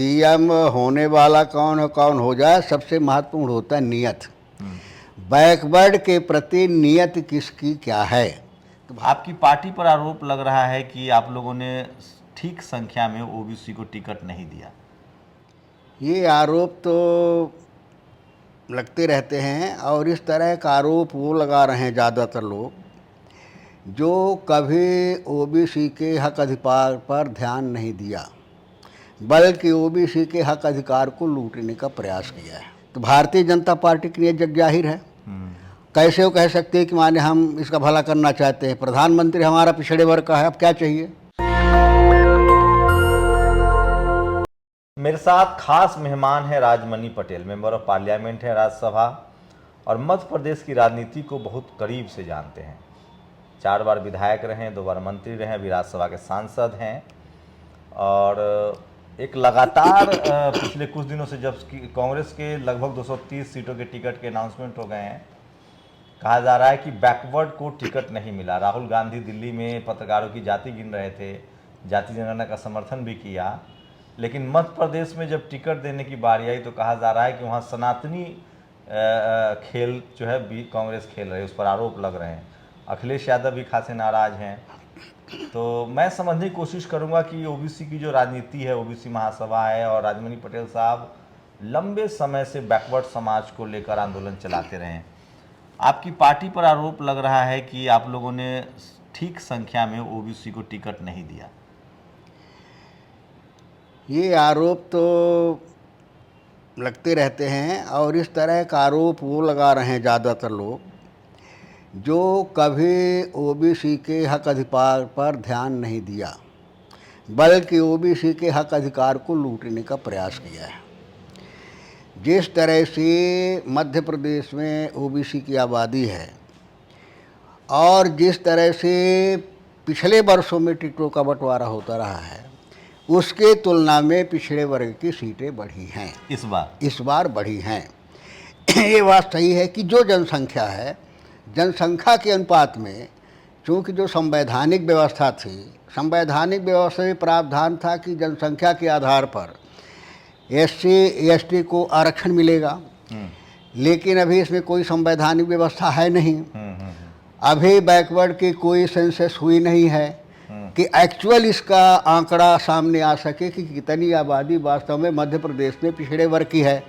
CM होने वाला कौन हो जाए, सबसे महत्वपूर्ण होता है नियत। बैकवर्ड के प्रति नियत किसकी क्या है। तो आपकी पार्टी पर आरोप लग रहा है कि आप लोगों ने ठीक संख्या में ओबीसी को टिकट नहीं दिया। ये आरोप तो लगते रहते हैं और इस तरह का आरोप वो लगा रहे हैं ज़्यादातर लोग जो कभी ओबीसी के हक अधिकार पर ध्यान नहीं दिया, बल्कि ओबीसी के हक अधिकार को लूटने का प्रयास किया है। तो भारतीय जनता पार्टी की ये जग जाहिर है। कैसे वो कह सकते हैं कि माने हम इसका भला करना चाहते हैं। प्रधानमंत्री हमारा पिछड़े वर्ग का है, अब क्या चाहिए। मेरे साथ खास मेहमान है Rajmani Patel, member of parliament है राज्यसभा और मध्य प्रदेश की राजनीति को बहुत करीब से जानते हैं। 4 बार विधायक रहे, 2 बार मंत्री रहे, अभी राज्यसभा के सांसद हैं और एक लगातार पिछले कुछ दिनों से जब कांग्रेस के लगभग 230 सीटों के टिकट के अनाउंसमेंट हो गए हैं, कहा जा रहा है कि बैकवर्ड को टिकट नहीं मिला। राहुल गांधी दिल्ली में पत्रकारों की जाति गिन रहे थे, जाति जनगणना का समर्थन भी किया, लेकिन मध्य प्रदेश में जब टिकट देने की बारी आई तो कहा जा रहा है कि वहाँ सनातनी खेल जो है कांग्रेस खेल रही है, उस पर आरोप लग रहे हैं। अखिलेश यादव भी खासे नाराज हैं। तो मैं समझने की कोशिश करूंगा कि ओबीसी की जो राजनीति है, ओबीसी महासभा है और राजमणि पटेल साहब लंबे समय से बैकवर्ड समाज को लेकर आंदोलन चलाते रहे हैं। आपकी पार्टी पर आरोप लग रहा है कि आप लोगों ने ठीक संख्या में ओबीसी को टिकट नहीं दिया। ये आरोप तो लगते रहते हैं और इस तरह का आरोप वो लगा रहे हैं ज़्यादातर लोग जो कभी ओबीसी के हक अधिकार पर ध्यान नहीं दिया, बल्कि ओबीसी के हक अधिकार को लूटने का प्रयास किया है। जिस तरह से मध्य प्रदेश में ओबीसी की आबादी है और जिस तरह से पिछले वर्षों में टिकटों का बंटवारा होता रहा है, उसके तुलना में पिछड़े वर्ग की सीटें बढ़ी हैं। इस बार बढ़ी हैं। ये बात सही है कि जो जनसंख्या है, जनसंख्या के अनुपात में, चूँकि जो संवैधानिक व्यवस्था थी, संवैधानिक व्यवस्था में प्रावधान था कि जनसंख्या के आधार पर एससी एसटी को आरक्षण मिलेगा, लेकिन अभी इसमें कोई संवैधानिक व्यवस्था है नहीं। अभी बैकवर्ड की कोई सेंसस हुई नहीं है कि एक्चुअल इसका आंकड़ा सामने आ सके कि कितनी आबादी वास्तव में मध्य प्रदेश में पिछड़े वर्ग की है।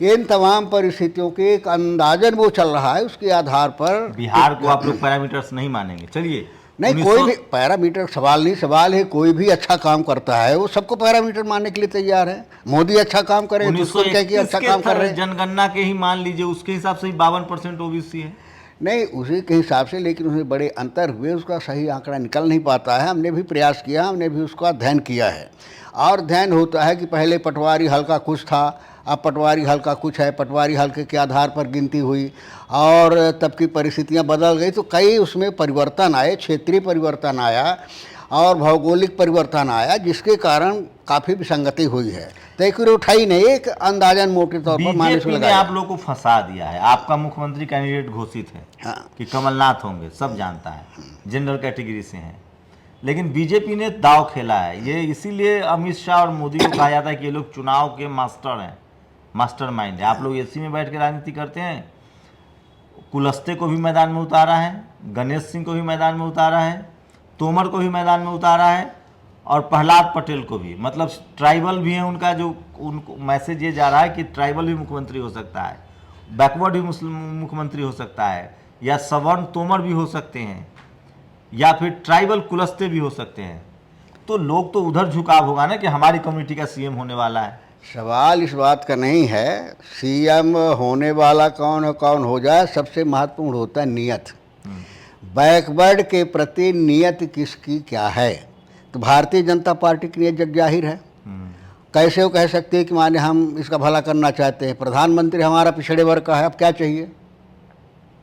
इन तमाम परिस्थितियों के एक अंदाजन वो चल रहा है, उसके आधार पर बिहार को आप लोग पैरामीटर्स नहीं मानेंगे। चलिए, नहीं, कोई भी पैरामीटर सवाल नहीं, सवाल है कोई भी अच्छा काम करता है वो सबको पैरामीटर मानने के लिए तैयार है। मोदी अच्छा काम करे तो उसको क्या कि अच्छा काम कर रहे हैं। जनगणना के ही मान लीजिए, उसके हिसाब से ही 52% ओबीसी है। नहीं, उसी के हिसाब से, लेकिन उसमें बड़े अंतर हुए, उसका सही आंकड़ा निकल नहीं पाता है। हमने भी प्रयास किया, हमने भी उसका अध्ययन किया है और अध्ययन होता है कि पहले पटवारी हल्का कुछ था, अब पटवारी हल्का कुछ है। पटवारी हल्के के आधार पर गिनती हुई और तब की परिस्थितियां बदल गई तो कई उसमें परिवर्तन आए, क्षेत्रीय परिवर्तन आया और भौगोलिक परिवर्तन आया, जिसके कारण काफ़ी विसंगति हुई है। तो एक उठाई नहीं, एक अंदाजन मोटे तौर पर माने बीजेपी ने आप लोग को फंसा दिया है। आपका मुख्यमंत्री कैंडिडेट घोषित है। हाँ। कि कमलनाथ होंगे, सब जानता है, जनरल कैटेगरी से हैं, लेकिन बीजेपी ने दाव खेला है। ये इसीलिए अमित शाह और मोदी को कहा जाता है कि ये लोग चुनाव के मास्टर हैं, मास्टर माइंड है। आप लोग एसी में बैठ के राजनीति करते हैं। कुलस्ते को भी मैदान में उतारा है, गणेश सिंह को भी मैदान में उतारा है, तोमर को भी मैदान में उतारा है और प्रहलाद पटेल को भी। मतलब ट्राइबल भी है उनका, जो उनको मैसेज ये जा रहा है कि ट्राइबल भी मुख्यमंत्री हो सकता है, बैकवर्ड भी मुख्यमंत्री हो सकता है, या सवर्ण तोमर भी हो सकते हैं, या फिर ट्राइबल कुलस्ते भी हो सकते हैं। तो लोग तो उधर झुकाव होगा ना कि हमारी कम्युनिटी का सीएम होने वाला है। सवाल इस बात का नहीं है सीएम होने वाला कौन हो जाए, सबसे महत्वपूर्ण होता है नियत। बैकवर्ड के प्रति नियत किसकी क्या है। तो भारतीय जनता पार्टी की ये जग जाहिर है। कैसे वो कह सकते हैं कि माने हम इसका भला करना चाहते हैं। प्रधानमंत्री हमारा पिछड़े वर्ग का है, अब क्या चाहिए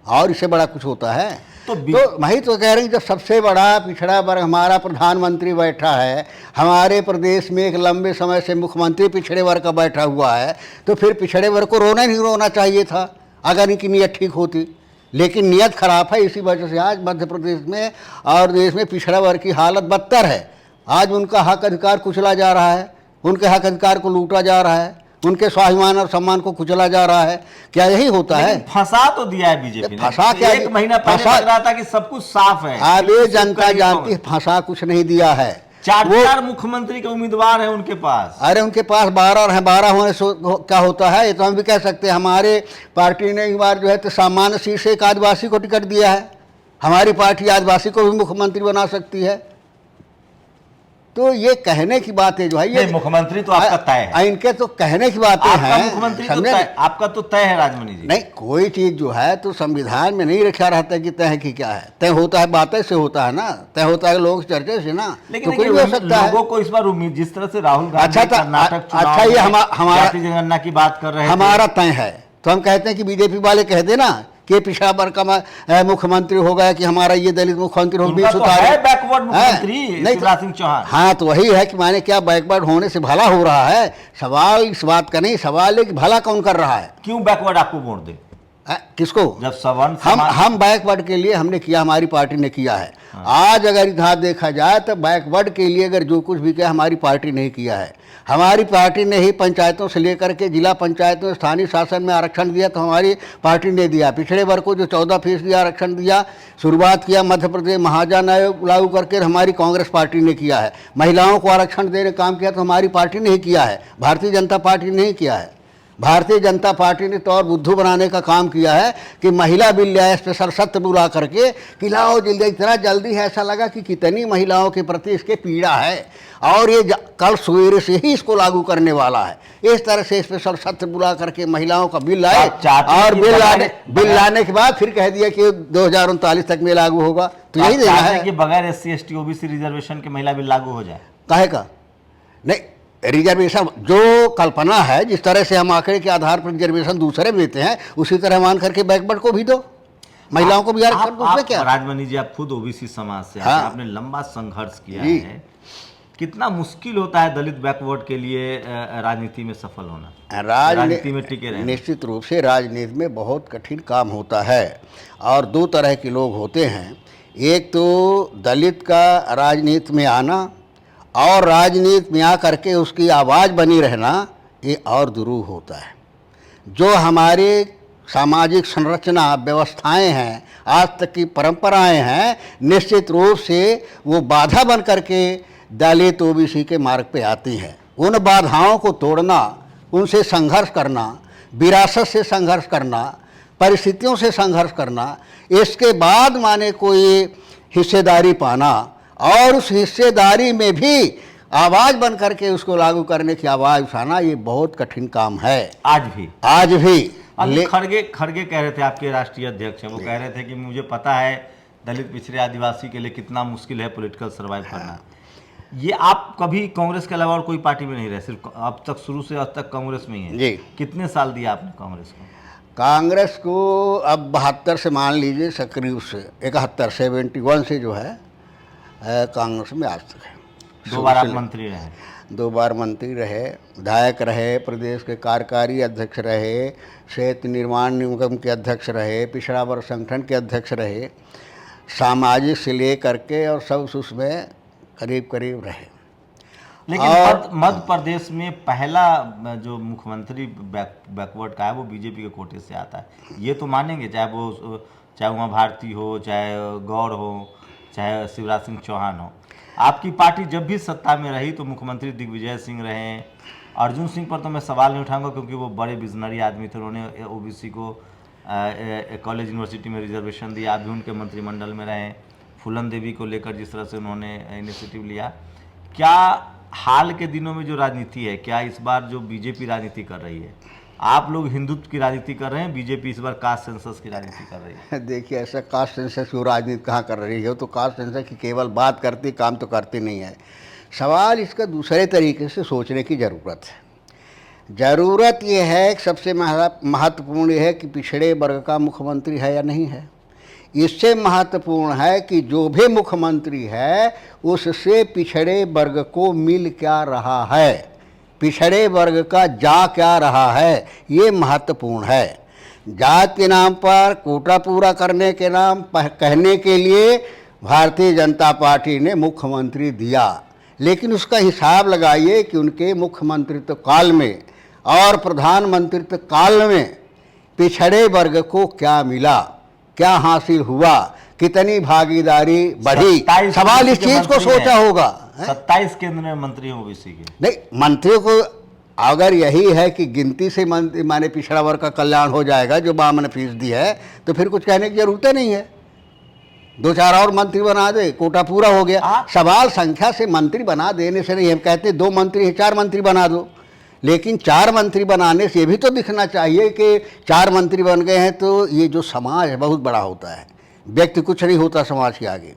और इससे बड़ा कुछ होता है। तो वही तो कह रहे हैं, जब सबसे बड़ा पिछड़ा वर्ग हमारा प्रधानमंत्री बैठा है, हमारे प्रदेश में एक लंबे समय से मुख्यमंत्री पिछड़े वर्ग का बैठा हुआ है, तो फिर पिछड़े वर्ग को रोना नहीं रोना चाहिए था अगर इनकी नीयत ठीक होती। लेकिन नीयत खराब है, इसी वजह से आज मध्य प्रदेश में और देश में पिछड़ा वर्ग की हालत बदतर है। आज उनका हक अधिकार कुचला जा रहा है। उनके हक अधिकार को लूटा जा रहा है, उनके स्वाभिमान और सम्मान को कुचला जा रहा है। क्या यही होता है? फंसा तो दिया है बीजेपी ने। फंसा क्या? एक महीना पहले लग रहा था कि सब कुछ साफ है। अब ये जनता जानती है फंसा कुछ नहीं दिया है। चार मुख्यमंत्री के उम्मीदवार हैं उनके पास। अरे उनके पास 12 हैं, 12 होने से क्या होता है? ये तो हम भी कह सकते हैं। हमारे पार्टी ने एक बार जो है तो सामान्य सीट से एक आदिवासी को टिकट दिया है। हमारी पार्टी आदिवासी को भी मुख्यमंत्री बना सकती है। तो ये कहने की बातें जो है, ये मुख्यमंत्री तो आपका तय है। इनके तो कहने की बातें हैं। मुख्यमंत्री तो तय, आपका तो तय है राजमणि जी। नहीं, कोई चीज जो है तो संविधान में नहीं रखा रहता कि तय की क्या है। तय होता है बातें से होता है ना, तय होता है लोग चर्चे से ना। लेकिन तो कोई भी हो सकता है। लोगों को इस बार उम्मीद, जिस तरह से राहुल गांधी अच्छा, कर्नाटक चुनाव अच्छा, ये हमारा जनगणना की बात कर रहे हैं, हमारा तय है। तो हम कहते हैं कि बीजेपी वाले कह देना कि पिछड़ा वर्ग का मुख्यमंत्री हो गया, कि हमारा ये दलित मुख्यमंत्री हो गया, बैकवर्ड मुख्यमंत्री शिवराज सिंह चौहान। हाँ, तो वही है कि माने क्या बैकवर्ड होने से भला हो रहा है? सवाल इस बात का नहीं, सवाल है कि भला कौन कर रहा है? क्यों बैकवर्ड आपको वोट दे? किसको? जब सवर्ण हम बैकवर्ड के लिए हमने किया, हमारी पार्टी ने किया है। आज अगर इधर देखा जाए तो बैकवर्ड के लिए अगर जो कुछ भी किया हमारी पार्टी ने किया है। हमारी पार्टी ने ही पंचायतों से लेकर के जिला पंचायतों, स्थानीय शासन में आरक्षण दिया तो हमारी पार्टी ने दिया। पिछड़े वर्ग को जो 14% आरक्षण दिया, शुरुआत किया मध्य प्रदेश महाजन आयोग लागू करके, हमारी कांग्रेस पार्टी ने किया है। महिलाओं को आरक्षण देने का काम किया तो हमारी पार्टी ने ही किया है, भारतीय जनता पार्टी ने ही किया है। भारतीय जनता पार्टी ने तो और बुद्धू बनाने का काम किया है कि महिला बिल लाया, स्पेशल सत्र बुला करके कि लाओ जल्दी, इतना जल्दी है, ऐसा लगा कि कितनी महिलाओं के प्रति इसके पीड़ा है और ये कल सवेरे से ही इसको लागू करने वाला है। इस तरह से स्पेशल सत्र बुला करके महिलाओं का बिल लाए और बिल लाने के बाद फिर कह दिया कि 2039 तक में लागू होगा। तो यही देना है कि बगैर SC ST OBC रिजर्वेशन के महिला बिल लागू हो जाए। काहे का नहीं? रिजर्वेशन जो कल्पना है, जिस तरह से हम आंकड़े के आधार पर रिजर्वेशन दूसरे देते हैं, उसी तरह मान करके बैकवर्ड को भी दो, महिलाओं को भी आरक्षण दो। उसमें क्या? राजमणि जी, आप खुद OBC समाज से, हाँ, आपने लंबा संघर्ष किया है। कितना मुश्किल होता है दलित बैकवर्ड के लिए राजनीति में सफल होना, राजनीति में टिके रहना? निश्चित रूप से राजनीति में बहुत कठिन काम होता है और दो तरह के लोग होते हैं। एक तो दलित का राजनीति में आना और राजनीति में आ करके उसकी आवाज़ बनी रहना, ये और दुरूह होता है। जो हमारे सामाजिक संरचना व्यवस्थाएं हैं, आज तक की परंपराएं हैं, निश्चित रूप से वो बाधा बन करके दलित OBC के मार्ग पे आती हैं। उन बाधाओं को तोड़ना, उनसे संघर्ष करना, विरासत से संघर्ष करना, परिस्थितियों से संघर्ष करना, इसके बाद माने कोई हिस्सेदारी पाना और उस हिस्सेदारी में भी आवाज़ बन करके उसको लागू करने की आवाज़ उठाना, ये बहुत कठिन काम है आज भी। खड़गे कह रहे थे, आपके राष्ट्रीय अध्यक्ष हैं, वो कह रहे थे कि मुझे पता है दलित पिछड़े आदिवासी के लिए कितना मुश्किल है पॉलिटिकल सर्वाइव करना। ये आप कभी कांग्रेस के अलावा और कोई पार्टी में नहीं रहे, सिर्फ अब तक शुरू से अब तक कांग्रेस में ही है जी। कितने साल दिया आपने कांग्रेस को? कांग्रेस को अब 72 से मान लीजिए, करीब से 71 71 से जो है कांग्रेस में आज तक है। 2 बार आप मंत्री रहे? 2 बार मंत्री रहे, विधायक रहे, प्रदेश के कार्यकारी अध्यक्ष रहे, क्षेत्र निर्माण निगम के अध्यक्ष रहे, पिछड़ा वर्ग संगठन के अध्यक्ष रहे, सामाजिक से ले करके और सब उसमें करीब करीब रहे। लेकिन मध्य प्रदेश में पहला जो मुख्यमंत्री बैकवर्ड का है वो बीजेपी के कोटे से आता है, ये तो मानेंगे, चाहे वहाँ भारती हो, चाहे गौड़ हो, चाहे शिवराज सिंह चौहान हो। आपकी पार्टी जब भी सत्ता में रही तो मुख्यमंत्री दिग्विजय सिंह रहे। अर्जुन सिंह पर तो मैं सवाल नहीं उठाऊंगा क्योंकि वो बड़े विजनरी आदमी थे, उन्होंने OBC को कॉलेज यूनिवर्सिटी में रिजर्वेशन दिया, आप भी उनके मंत्रिमंडल में रहे। फूलन देवी को लेकर जिस तरह से उन्होंने इनिशिएटिव लिया, क्या हाल के दिनों में जो राजनीति है, क्या इस बार जो बीजेपी राजनीति कर रही है, आप लोग हिंदुत्व की राजनीति कर रहे हैं, बीजेपी इस बार कास्ट सेंसस की राजनीति कर रही है? देखिए, ऐसा कास्ट सेंसस की राजनीति कहाँ कर रही है? तो कास्ट सेंसस की केवल बात करती, काम तो करती नहीं है। सवाल इसका दूसरे तरीके से सोचने की ज़रूरत है। ज़रूरत ये है कि सबसे महत्वपूर्ण ये है कि पिछड़े वर्ग का मुख्यमंत्री है या नहीं है। इससे महत्वपूर्ण है कि जो भी मुख्यमंत्री है उससे पिछड़े वर्ग को मिल क्या रहा है, पिछड़े वर्ग का जा क्या रहा है, ये महत्वपूर्ण है। जात के नाम पर कोटा पूरा करने के नाम कहने के लिए भारतीय जनता पार्टी ने मुख्यमंत्री दिया, लेकिन उसका हिसाब लगाइए कि उनके मुख्यमंत्रित्व काल में और प्रधानमंत्रित्व काल में पिछड़े वर्ग को क्या मिला, क्या हासिल हुआ, कितनी भागीदारी बढ़ी। 27 सवाल इस चीज को सोचा होगा। 27 केंद्र में मंत्री हैं ओबीसी के। नहीं, मंत्रियों को अगर यही है कि गिनती से माने पिछड़ा वर्ग का कल्याण हो जाएगा जो 52% है, तो फिर कुछ कहने की जरूरत नहीं है। 2-4 और मंत्री बना दे, कोटा पूरा हो गया। सवाल संख्या से मंत्री बना देने से नहीं, हम कहते 2 मंत्री हैं 4 मंत्री बना दो, लेकिन 4 मंत्री बनाने से ये भी तो दिखना चाहिए कि 4 मंत्री बन गए हैं तो ये जो समाज है बहुत बड़ा होता है, व्यक्ति कुछ नहीं होता समाज के आगे।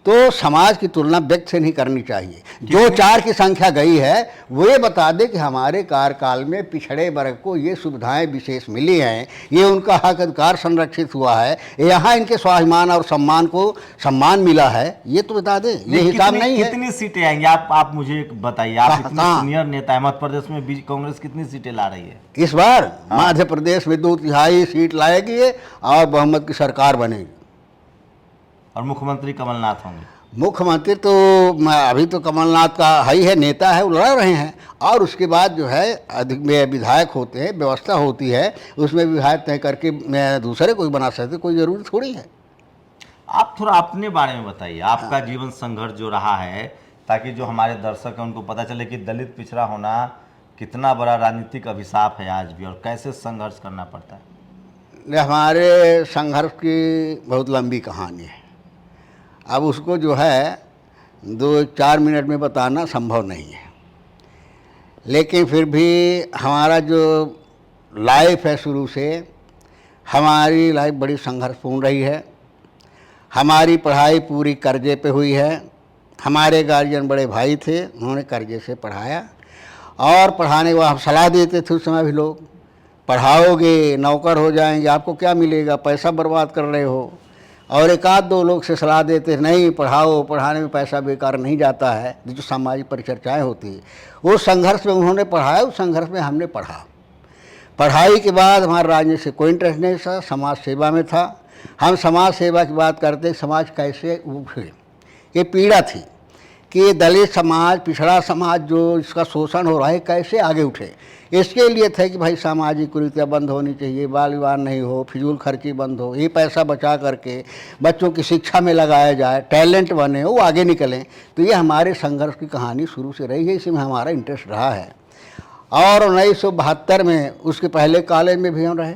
तो समाज की तुलना व्यक्ति से नहीं करनी चाहिए। जो 4 की संख्या गई है वो ये बता दे कि हमारे कार्यकाल में पिछड़े वर्ग को ये सुविधाएं विशेष मिली हैं, ये उनका हक अधिकार संरक्षित हुआ है, यहाँ इनके स्वाभिमान और सम्मान को सम्मान मिला है, ये तो बता दें। ये हिसाब नहीं है। कितनी सीटें आएंगी आप मुझे बताइए। आप इतने सीनियर नेता है, मध्य प्रदेश में कांग्रेस कितनी सीटें ला रही है इस बार? मध्य प्रदेश में 2/3 सीट लाएगी और बहुमत की सरकार बनेगी और मुख्यमंत्री कमलनाथ होंगे। मुख्यमंत्री तो अभी तो कमलनाथ का ही है, नेता है, वो लड़ रहे हैं। और उसके बाद जो है अधिक में विधायक होते हैं, व्यवस्था होती है, उसमें विधायक तय करके दूसरे कोई बना सकते, कोई ज़रूरी थोड़ी है। आप थोड़ा अपने बारे में बताइए, आपका जीवन संघर्ष जो रहा है, ताकि जो हमारे दर्शक हैं उनको पता चले कि दलित पिछड़ा होना कितना बड़ा राजनीतिक अभिशाप है आज भी, और कैसे संघर्ष करना पड़ता है। हमारे संघर्ष की बहुत लंबी कहानी है। अब उसको जो है 2-4 मिनट में बताना संभव नहीं है, लेकिन फिर भी हमारा जो लाइफ है, शुरू से हमारी लाइफ बड़ी संघर्षपूर्ण रही है। हमारी पढ़ाई पूरी कर्जे पे हुई है। हमारे गार्जियन बड़े भाई थे, उन्होंने कर्जे से पढ़ाया, और पढ़ाने को हम सलाह देते थे उस समय भी लोग, पढ़ाओगे नौकर हो जाएंगे, आपको क्या मिलेगा, पैसा बर्बाद कर रहे हो। और 1-2 लोग से सलाह देते नहीं, पढ़ाओ, पढ़ाने में पैसा बेकार नहीं जाता है, जो सामाजिक परिचर्चाएँ होती है। उस संघर्ष में उन्होंने पढ़ाया, उस संघर्ष में हमने पढ़ा। पढ़ाई के बाद हमारा राजनीति से कोई इंटरेस्ट नहीं था, समाज सेवा में था। हम समाज सेवा की बात करते, समाज कैसे उठे, ये पीड़ा थी कि दलित समाज, पिछड़ा समाज जो इसका शोषण हो रहा है, कैसे आगे उठे। इसके लिए थे कि भाई सामाजिक कुरीतियाँ बंद होनी चाहिए, बाल विवाह नहीं हो, फिजूल खर्ची बंद हो, ये पैसा बचा करके बच्चों की शिक्षा में लगाया जाए, टैलेंट बने, वो आगे निकलें। तो ये हमारे संघर्ष की कहानी शुरू से रही है, इसमें हमारा इंटरेस्ट रहा है। और 1972 में, उसके पहले कॉलेज में भी हम रहे।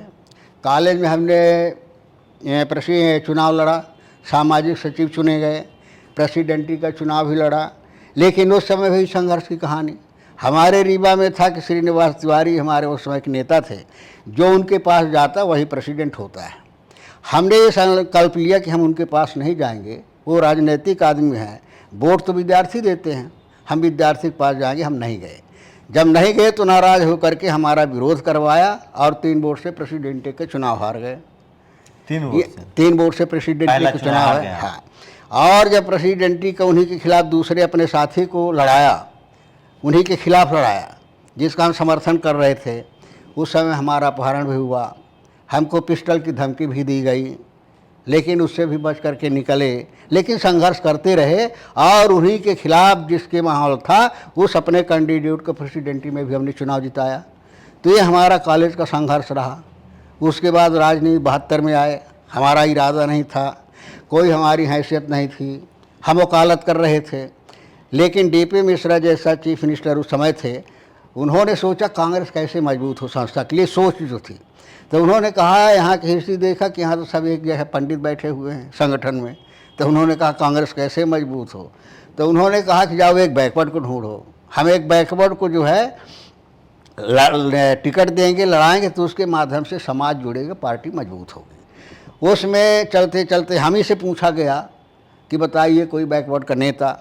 कॉलेज में हमने चुनाव लड़ा, सामाजिक सचिव चुने गए, प्रेसिडेंटी का चुनाव भी लड़ा। लेकिन उस समय भी संघर्ष की कहानी हमारे रीवा में था कि श्रीनिवास तिवारी हमारे उस समय के नेता थे, जो उनके पास जाता वही प्रेसिडेंट होता है। हमने ये संकल्प लिया कि हम उनके पास नहीं जाएंगे, वो राजनीतिक आदमी हैं, वोट तो विद्यार्थी देते हैं, हम विद्यार्थी के पास जाएंगे। हम नहीं गए। जब नहीं गए तो नाराज़ होकर के हमारा विरोध करवाया और 3 वोट से प्रेसिडेंट के चुनाव हार गए। 3 वोट से प्रेसिडेंट के चुनाव है। हाँ, और जब प्रेसिडेंटी का उन्हीं के खिलाफ दूसरे अपने साथी को लड़ाया, उन्हीं के खिलाफ लड़ाया जिसका हम समर्थन कर रहे थे, उस समय हमारा अपहरण भी हुआ, हमको पिस्टल की धमकी भी दी गई, लेकिन उससे भी बच करके निकले। लेकिन संघर्ष करते रहे और उन्हीं के खिलाफ जिसके माहौल था, उस अपने कैंडिडेट को प्रेसिडेंटी में भी हमने चुनाव जिताया। तो ये हमारा कॉलेज का संघर्ष रहा। उसके बाद राजनीति 72 में आए। हमारा इरादा नहीं था, कोई हमारी हैसियत नहीं थी, हम वकालत कर रहे थे। लेकिन डीपी मिश्रा जैसा चीफ मिनिस्टर उस समय थे, उन्होंने सोचा कांग्रेस कैसे मजबूत हो संस्था के लिए, सोच जो थी। तो उन्होंने कहा, यहाँ की हिस्ट्री देखा कि यहाँ तो सब एक जगह पंडित बैठे हुए हैं संगठन में। तो उन्होंने कहा कांग्रेस कैसे मजबूत हो। तो उन्होंने कहा कि जाओ एक बैकवर्ड को ढूंढो, हम एक बैकवर्ड को जो है टिकट देंगे, लड़ाएंगे, तो उसके माध्यम से समाज जुड़ेगा, पार्टी मजबूत होगी। उसमें चलते चलते हम ही से पूछा गया कि बताइए कोई बैकवर्ड का नेता।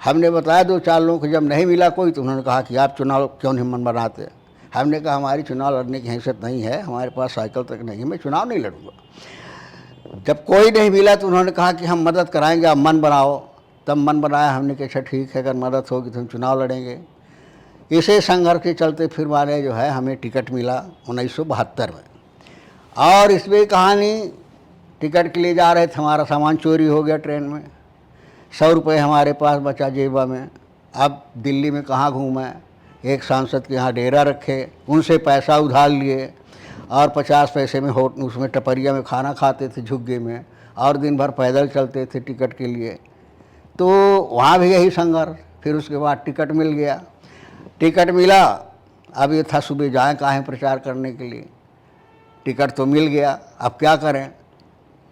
हमने बताया 2-4 लोगों को, जब नहीं मिला कोई तो उन्होंने कहा कि आप चुनाव क्यों नहीं मन बनाते। हमने कहा हमारी चुनाव लड़ने की हैसियत नहीं है, हमारे पास साइकिल तक नहीं है, मैं चुनाव नहीं लड़ूंगा। जब कोई नहीं मिला तो उन्होंने कहा कि हम मदद कराएंगे, आप मन बनाओ। तब मन बनाया हमने कि अच्छा ठीक है, अगर मदद होगी तो हम चुनाव लड़ेंगे। इसे संघर्ष के चलते फिर माने जो है हमें टिकट मिला 1972 में। और इसमें कहानी, टिकट के लिए जा रहे थे, हमारा सामान चोरी हो गया ट्रेन में, 100 रुपये हमारे पास बचा जेबा में, अब दिल्ली में कहाँ घूमें, एक सांसद के यहाँ डेरा रखे, उनसे पैसा उधार लिए और 50 पैसे में होट उसमें टपरिया में खाना खाते थे झुग्गे में, और दिन भर पैदल चलते थे टिकट के लिए। तो वहाँ भी यही संघर्ष। फिर उसके बाद टिकट मिल गया, टिकट मिला, अब ये था सुबह जाएँ काहें प्रचार करने के लिए, टिकट तो मिल गया, अब क्या करें।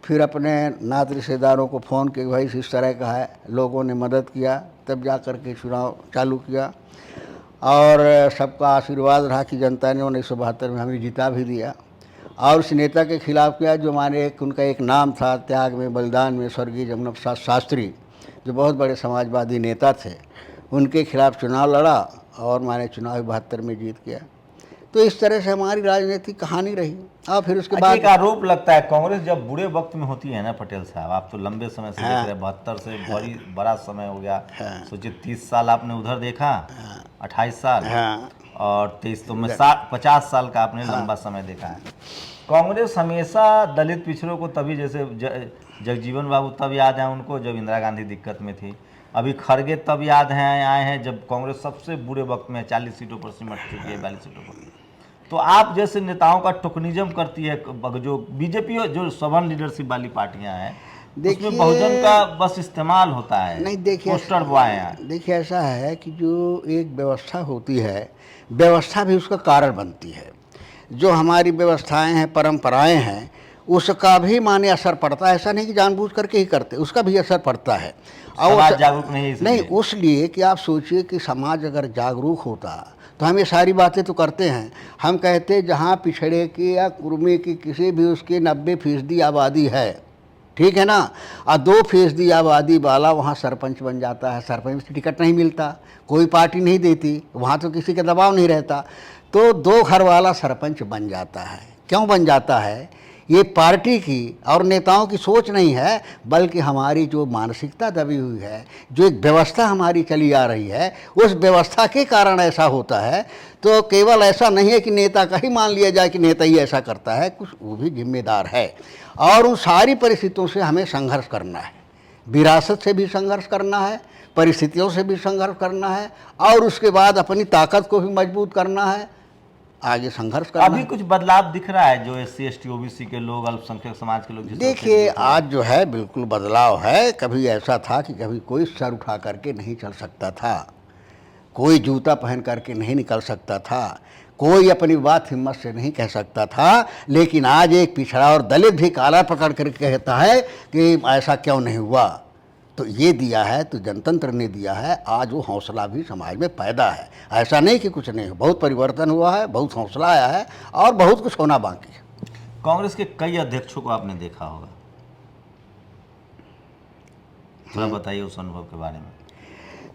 फिर अपने नात रिश्तेदारों को फ़ोन किया, भाई इस तरह का है, लोगों ने मदद किया, तब जा कर के चुनाव चालू किया। और सबका आशीर्वाद रहा कि जनता ने 1972 में हमें जिता भी दिया। और उस नेता के खिलाफ किया जो माने उनका एक नाम था त्याग में बलिदान में, स्वर्गीय जमुना प्रसाद शास्त्री, जो बहुत बड़े समाजवादी नेता थे, उनके खिलाफ चुनाव लड़ा और माने चुनाव 72 में जीत गया। तो इस तरह से हमारी राजनीतिक कहानी रही। और फिर उसके बाद एक आरोप लगता है कांग्रेस जब बुरे वक्त में होती है ना पटेल साहब, आप तो लंबे समय से देख रहे हैं, 72 से बड़ा समय हो गया। सोचिए 30 साल आपने उधर देखा, 28 साल और 23 तो मैं 50 साल का आपने लंबा समय देखा है। कांग्रेस हमेशा दलित पिछड़ों को, तभी जैसे जगजीवन बाबू तब याद है उनको जब इंदिरा गांधी दिक्कत में थी, अभी खड़गे तब याद हैं आए हैं जब कांग्रेस सबसे बुरे वक्त में 40 सीटों पर सिमट चुकी है, 42 सीटों पर। तो आप जैसे नेताओं का टोकनिज्म करती है जो बीजेपी जो सवर्ण लीडरशिप वाली पार्टियां हैं, उसमें बहुजन का बस इस्तेमाल होता है, नहीं देखिए, पोस्टर बॉय हैं। देखिए ऐसा है कि जो एक व्यवस्था होती है, व्यवस्था भी उसका कारण बनती है। जो हमारी व्यवस्थाएं हैं, परंपराएं हैं, उसका भी माने असर पड़ता है। ऐसा नहीं कि जानबूझ करके ही करते, उसका भी असर पड़ता है। और समाज जागरूक नहीं उसलिए कि आप सोचिए कि समाज अगर जागरूक होता तो हम ये सारी बातें तो करते हैं। हम कहते जहाँ पिछड़े की या कुर्मी की किसी भी उसकी 90% आबादी है, ठीक है ना, और 2% आबादी वाला वहाँ सरपंच बन जाता है। सरपंच से टिकट नहीं मिलता, कोई पार्टी नहीं देती, वहाँ तो किसी का दबाव नहीं रहता, तो 2 घर वाला सरपंच बन जाता है। क्यों बन जाता है? ये पार्टी की और नेताओं की सोच नहीं है, बल्कि हमारी जो मानसिकता दबी हुई है, जो एक व्यवस्था हमारी चली आ रही है, उस व्यवस्था के कारण ऐसा होता है। तो केवल ऐसा नहीं है कि नेता का ही मान लिया जाए कि नेता ही ऐसा करता है, कुछ वो भी जिम्मेदार है। और उन सारी परिस्थितियों से हमें संघर्ष करना है, विरासत से भी संघर्ष करना है, परिस्थितियों से भी संघर्ष करना है, और उसके बाद अपनी ताकत को भी मजबूत करना है, आगे संघर्ष करना। अभी कुछ बदलाव दिख रहा है जो SC ST OBC के लोग, अल्पसंख्यक समाज के लोग? देखिए आज जो है बिल्कुल बदलाव है। कभी ऐसा था कि कभी कोई सर उठा करके नहीं चल सकता था, कोई जूता पहन करके नहीं निकल सकता था, कोई अपनी बात हिम्मत से नहीं कह सकता था। लेकिन आज एक पिछड़ा और दलित भी काला पकड़ करके कहता है कि ऐसा क्यों नहीं हुआ। तो ये दिया है तो जनतंत्र ने दिया है। आज वो हौसला भी समाज में पैदा है, ऐसा नहीं कि कुछ नहीं, बहुत परिवर्तन हुआ है, बहुत हौसला आया है और बहुत कुछ होना बाकी है। कांग्रेस के कई अध्यक्षों को आपने देखा होगा, थोड़ा बताइए उस अनुभव के बारे में।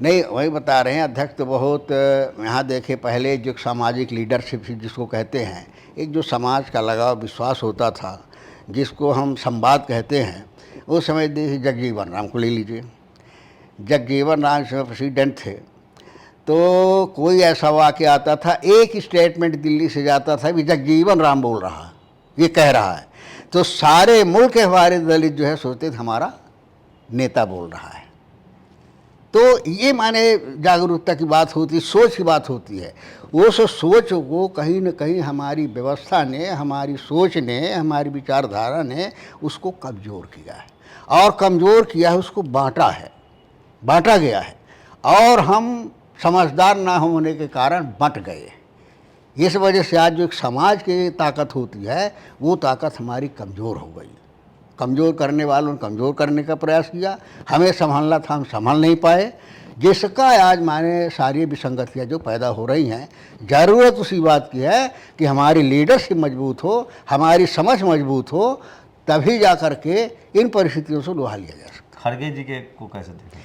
नहीं, वही बता रहे हैं, अध्यक्ष तो बहुत यहाँ देखे। पहले जो सामाजिक लीडरशिप जिसको कहते हैं, एक जो समाज का लगाव विश्वास होता था, जिसको हम संवाद कहते हैं, उस समय देखिए जगजीवन राम को ले लीजिए। जगजीवन राम समय प्रेसिडेंट थे, तो कोई ऐसा वाक़ आता था, एक स्टेटमेंट दिल्ली से जाता था कि जगजीवन राम बोल रहा है, ये कह रहा है, तो सारे मुल्क के हमारे दलित जो है सोचते थे हमारा नेता बोल रहा है। तो ये माने जागरूकता की बात होती, सोच की बात होती है। वो सोच को कहीं न कहीं हमारी व्यवस्था ने, हमारी सोच ने, हमारी विचारधारा ने उसको कमज़ोर किया है, और कमज़ोर किया है, उसको बांटा गया है, और हम समझदार ना होने के कारण बंट गए। इस वजह से आज जो एक समाज की ताकत होती है, वो ताकत हमारी कमज़ोर हो गई। कमज़ोर करने वालों ने कमज़ोर करने का प्रयास किया, हमें संभालना था, हम संभाल नहीं पाए, जिसका आज माने सारी विसंगतियाँ जो पैदा हो रही हैं। ज़रूरत उसी बात की है कि हमारी लीडरशिप मजबूत हो, हमारी समझ मजबूत हो, तभी जा कर के इन परिस्थितियों से लोहा लिया जा सकता। खड़गे जी के को कैसे देखें?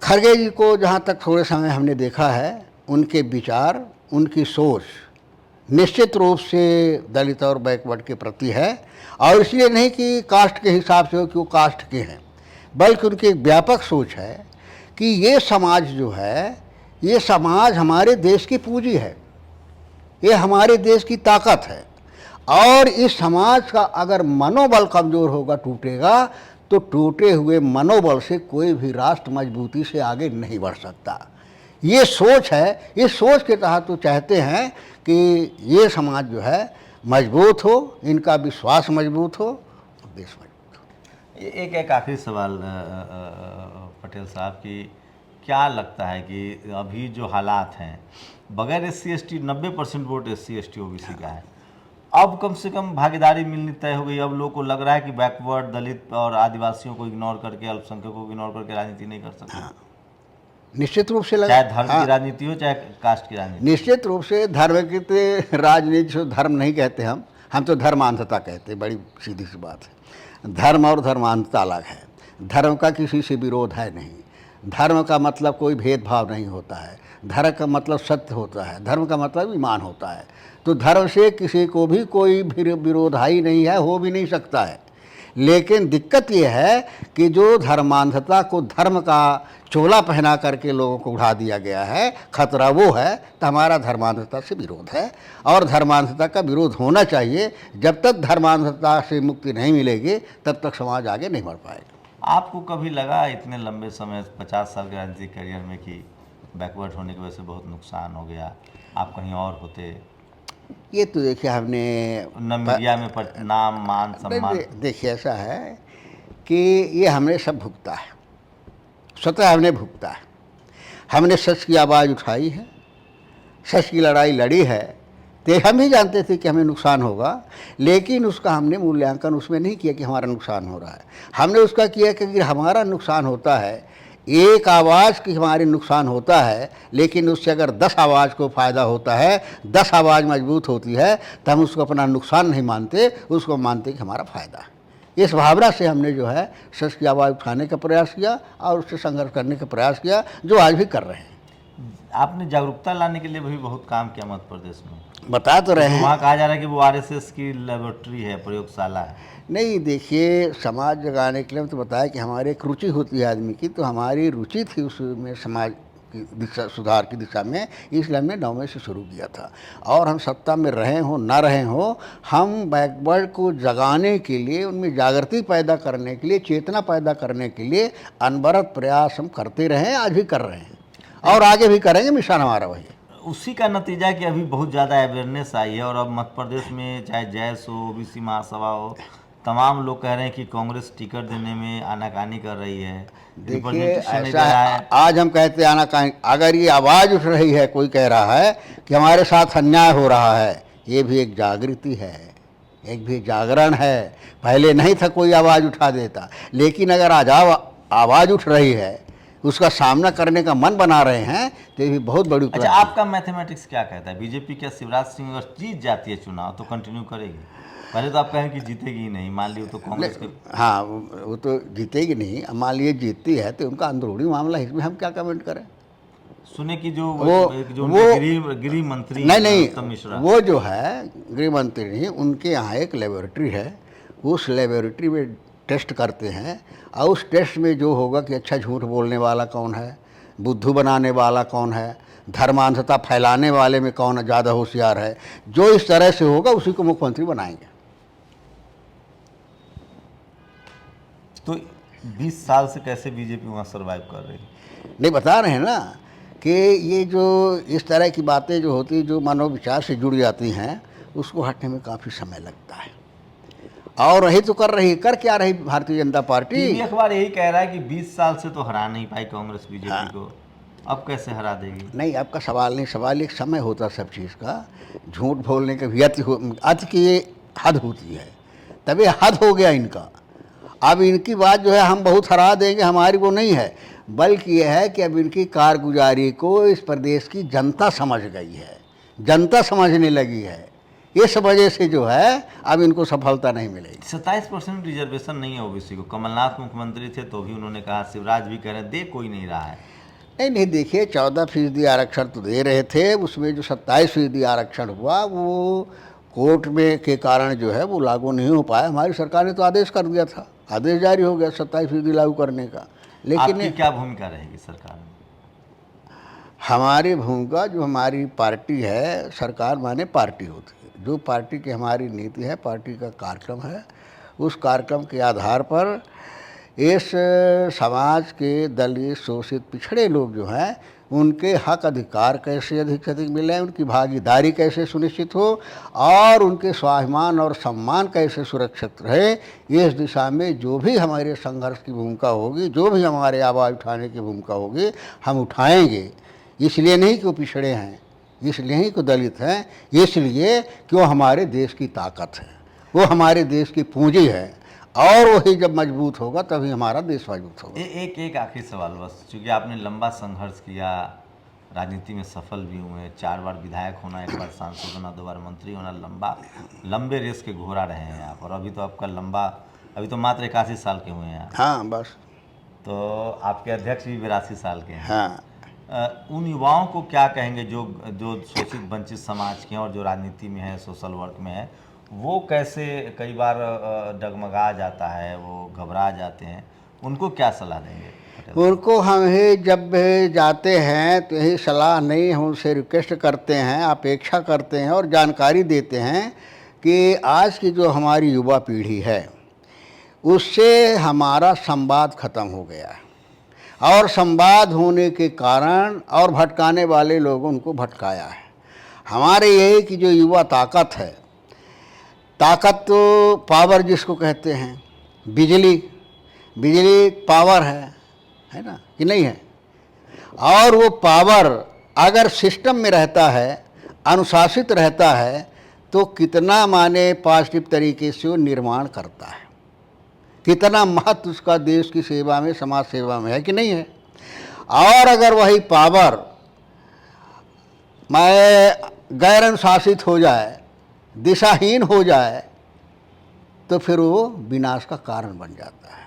खड़गे जी को जहाँ तक थोड़े समय हमने देखा है, उनके विचार, उनकी सोच निश्चित रूप से दलित और बैकवर्ड के प्रति है, और इसलिए नहीं कि कास्ट के हिसाब से हो कि वो कास्ट के हैं, बल्कि उनकी एक व्यापक सोच है कि ये समाज जो है, ये समाज हमारे देश की पूंजी है, ये हमारे देश की ताकत है, और इस समाज का अगर मनोबल कमज़ोर होगा, टूटेगा, तो टूटे हुए मनोबल से कोई भी राष्ट्र मजबूती से आगे नहीं बढ़ सकता। ये सोच है। इस सोच के तहत वो चाहते हैं कि ये समाज जो है मजबूत हो, इनका विश्वास मजबूत हो, देश मजबूत हो। एक आखिरी सवाल पटेल साहब की, क्या लगता है कि अभी जो हालात हैं, बगैर SC ST 90% vote SC ST OBC का है, अब कम से कम भागीदारी मिलनी तय हो गई। अब लोगों को लग रहा है कि बैकवर्ड, दलित और आदिवासियों को इग्नोर करके, अल्पसंख्यकों को इग्नोर करके राजनीति नहीं कर सकते। निश्चित रूप से चाहे धर्म की राजनीति हो, चाहे कास्ट की राजनीति। निश्चित रूप से धर्म की तो राजनीति से धर्म नहीं कहते हम तो धर्मांधता कहते हैं। बड़ी सीधी सी बात है। धर्म और धर्मांधता अलग है। धर्म का किसी से विरोध है नहीं। धर्म का मतलब कोई भेदभाव नहीं होता है। धर्म का मतलब सत्य होता है। धर्म का मतलब ईमान होता है। तो धर्म से किसी को भी कोई विरोधाई नहीं है, हो भी नहीं सकता है। लेकिन दिक्कत ये है कि जो धर्मांधता को धर्म का चोला पहना करके लोगों को उड़ा दिया गया है, खतरा वो है। तो हमारा धर्मांधता से विरोध है और धर्मांधता का विरोध होना चाहिए। जब तक धर्मांधता से मुक्ति नहीं मिलेगी तब तक समाज आगे नहीं बढ़ पाएगा। आपको कभी लगा इतने लंबे समय 50 साल के राजनीतिक करियर में कि बैकवर्ड होने की वजह से बहुत नुकसान हो गया, आप कहीं और होते? ये तो देखिए हमने न मीडिया में नाम, मान, सम्मान। देखिए ऐसा है कि ये हमने सब भुगता है, स्वतः हमने भुगता है। हमने सच की आवाज़ उठाई है, सच की लड़ाई लड़ी है। तो हम ही जानते थे कि हमें नुकसान होगा, लेकिन उसका हमने मूल्यांकन उसमें नहीं किया कि हमारा नुकसान हो रहा है। हमने उसका किया कि अगर हमारा नुकसान होता है, एक आवाज़ की हमारी नुकसान होता है, लेकिन उससे अगर 10 आवाज़ को फ़ायदा होता है, 10 आवाज़ मजबूत होती है, तो हम उसको अपना नुकसान नहीं मानते, उसको मानते कि हमारा फ़ायदा है। इस भावना से हमने जो है सच की आवाज़ उठाने का प्रयास किया और उससे संघर्ष करने का प्रयास किया, जो आज भी कर रहे हैं। आपने जागरूकता लाने के लिए भी बहुत काम किया मध्य प्रदेश में, बता तो रहे हैं। वहाँ कहा जा रहा है कि वो RSS की लेबोरेटरी है, प्रयोगशाला है। नहीं, देखिए समाज जगाने के लिए तो बताया कि हमारी एक रुचि होती है आदमी की, तो हमारी रुचि थी उसमें समाज की दिशा, सुधार की दिशा में, इसलिए हमने 9वें से शुरू किया था। और हम सत्ता में रहे हों ना रहे हों, हम बैकवर्ड को जगाने के लिए, उनमें जागृति पैदा करने के लिए, चेतना पैदा करने के लिए अनवरत प्रयास हम करते रहे, आज भी कर रहे हैं और आगे भी करेंगे। मिशन हमारा वही है। उसी का नतीजा कि अभी बहुत ज़्यादा अवेयरनेस आई है और अब मध्य प्रदेश में चाहे जैस हो, OBC महासभा हो, तमाम लोग कह रहे हैं कि कांग्रेस टिकट देने में आनाकानी कर रही है। देखिए ऐसा है, आज हम कहते हैं आनाकानी, अगर ये आवाज़ उठ रही है, कोई कह रहा है कि हमारे साथ अन्याय हो रहा है, ये भी एक जागृति है, एक भी जागरण है। पहले नहीं था कोई आवाज़ उठा देता, लेकिन अगर आज आवाज़ उठ रही है, उसका सामना करने का मन बना रहे हैं, तो ये भी बहुत बड़ी। अच्छा, आपका मैथमेटिक्स क्या कहता है? बीजेपी क्या शिवराज सिंह अगर जीत जाती है चुनाव तो कंटिन्यू करेगी? पहले तो आप कहें कि जीतेगी ही नहीं, मान लीजिए तो कांग्रेस के। हाँ, वो तो जीतेगी नहीं। मान लीजिए जीतती है तो उनका अंदरूनी मामला, इसमें हम क्या कमेंट करें। सुने कि जो गृह मंत्री नहीं मिश्रा, वो जो है गृह मंत्री नहीं, उनके यहाँ एक लेबोरेटरी है, उस लेबोरेटरी में टेस्ट करते हैं और उस टेस्ट में जो होगा कि अच्छा झूठ बोलने वाला कौन है, बुद्धू बनाने वाला कौन है, धर्मांधता फैलाने वाले में कौन ज़्यादा होशियार है, जो इस तरह से होगा उसी को मुख्यमंत्री बनाएंगे। तो 20 साल से कैसे बीजेपी वहाँ सर्वाइव कर रही है? नहीं, बता रहे हैं ना कि ये जो इस तरह की बातें जो होती, जो मनोविचार से जुड़ जाती हैं, उसको हटने में काफ़ी समय लगता है। और रही तो कर रही, कर क्या रही भारतीय जनता पार्टी। टीवी अखबार यही कह रहा है कि 20 साल से तो हरा नहीं पाई कांग्रेस बीजेपी को, अब कैसे हरा देगी? नहीं, आपका सवाल नहीं, सवाल एक समय होता सब चीज़ का। झूठ बोलने का भी अति की ये हद होती है, तभी हद हो गया इनका। अब इनकी बात जो है हम बहुत हरा देंगे, हमारी वो नहीं है, बल्कि यह है कि अब इनकी कारगुजारी को इस प्रदेश की जनता समझ गई है, जनता समझने लगी है। इस वजह से जो है अब इनको सफलता नहीं मिलेगी। 27% रिजर्वेशन नहीं है OBC को। कमलनाथ मुख्यमंत्री थे तो भी उन्होंने कहा, शिवराज भी कह रहे हैं, दे कोई नहीं रहा है। नहीं, देखिए 14% आरक्षण तो दे रहे थे, उसमें जो 27% आरक्षण हुआ वो कोर्ट में के कारण जो है वो लागू नहीं हो पाया। हमारी सरकार ने तो आदेश कर दिया था, आदेश जारी हो गया 27% लागू करने का। लेकिन आपकी क्या भूमिका रहेगी सरकार में? हमारी भूमिका, जो हमारी पार्टी है, सरकार माने पार्टी होती है, जो पार्टी की हमारी नीति है, पार्टी का कार्यक्रम है, उस कार्यक्रम के आधार पर इस समाज के दलित, शोषित, पिछड़े लोग जो हैं उनके हक अधिकार कैसे अधिक से अधिक मिलें, उनकी भागीदारी कैसे सुनिश्चित हो और उनके स्वाभिमान और सम्मान कैसे सुरक्षित रहे, इस दिशा में जो भी हमारे संघर्ष की भूमिका होगी, जो भी हमारे आवाज़ उठाने की भूमिका होगी, हम उठाएंगे। इसलिए नहीं कि वो पिछड़े हैं, इसलिए ही कि दलित हैं, इसलिए कि वो हमारे देश की ताकत है, वो हमारे देश की पूंजी है, और वही जब मजबूत होगा तभी हमारा देश मजबूत होगा। एक आखिरी सवाल बस, क्योंकि आपने लंबा संघर्ष किया, राजनीति में सफल भी हुए, 4 बार विधायक होना, 1 बार सांसद होना, 2 बार मंत्री होना, लंबे रेस के घोड़ा रहे हैं आप, और अभी तो आपका अभी तो मात्र 81 साल के हुए हैं आप। हाँ बस। तो आपके अध्यक्ष भी 82 साल के हैं। हाँ। उन युवाओं को क्या कहेंगे जो शोषित वंचित समाज के हैं और जो राजनीति में है, सोशल वर्क में है, वो कैसे कई बार डगमगा जाता है, वो घबरा जाते हैं, उनको क्या सलाह देंगे? उनको हम ही जब जाते हैं तो यही सलाह नहीं, हम उनसे रिक्वेस्ट करते हैं, अपेक्षा करते हैं और जानकारी देते हैं कि आज की जो हमारी युवा पीढ़ी है उससे हमारा संवाद खत्म हो गया है, और संवाद होने के कारण और भटकाने वाले लोगों उनको भटकाया है। हमारे यही कि जो युवा ताकत है, ताकत तो पावर जिसको कहते हैं, बिजली पावर है ना कि नहीं है, और वो पावर अगर सिस्टम में रहता है, अनुशासित रहता है, तो कितना माने पॉजिटिव तरीके से वो निर्माण करता है, कितना महत्व उसका देश की सेवा में, समाज सेवा में है कि नहीं है। और अगर वही पावर गैर अनुशासित हो जाए, दिशाहीन हो जाए, तो फिर वो विनाश का कारण बन जाता है।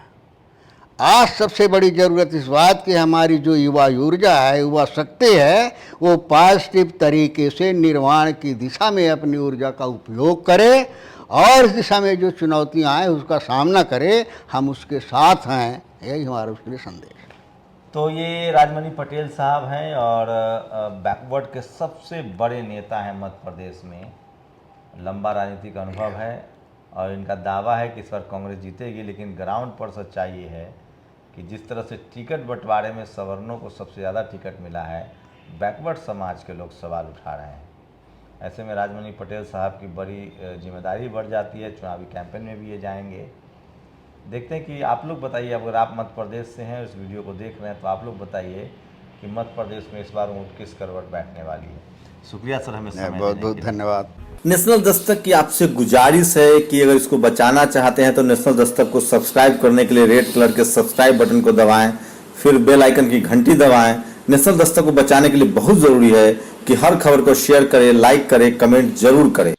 आज सबसे बड़ी ज़रूरत इस बात की, हमारी जो युवा ऊर्जा है, युवा शक्ति है, वो पॉजिटिव तरीके से निर्माण की दिशा में अपनी ऊर्जा का उपयोग करे और इस दिशा में जो चुनौतियां आए उसका सामना करे। हम उसके साथ हैं, यही हमारा उसके लिए संदेश है। तो ये राजमणि पटेल साहब हैं और बैकवर्ड के सबसे बड़े नेता हैं मध्य प्रदेश में, लंबा राजनीतिक अनुभव है और इनका दावा है कि इस बार कांग्रेस जीतेगी। लेकिन ग्राउंड पर सच्चाई ये है कि जिस तरह से टिकट बंटवारे में सवर्णों को सबसे ज़्यादा टिकट मिला है, बैकवर्ड समाज के लोग सवाल उठा रहे हैं। ऐसे में राजमणि पटेल साहब की बड़ी जिम्मेदारी बढ़ जाती है, चुनावी कैंपेन में भी ये जाएंगे। देखते हैं कि आप लोग बताइए, अगर आप मध्य प्रदेश से हैं, इस वीडियो को देख रहे हैं, तो आप लोग बताइए कि मध्य प्रदेश में इस बार ऊँट किस करवट बैठने वाली है। शुक्रिया सर, हमें समय बहुत बहुत धन्यवाद। नेशनल दस्तक की आपसे गुजारिश है कि अगर इसको बचाना चाहते हैं तो नेशनल दस्तक को सब्सक्राइब करने के लिए रेड कलर के सब्सक्राइब बटन को दबाएं, फिर बेल आइकन की घंटी दबाएं। नेशनल दस्तक को बचाने के लिए बहुत जरूरी है कि हर खबर को शेयर करें, लाइक करें, कमेंट जरूर करें।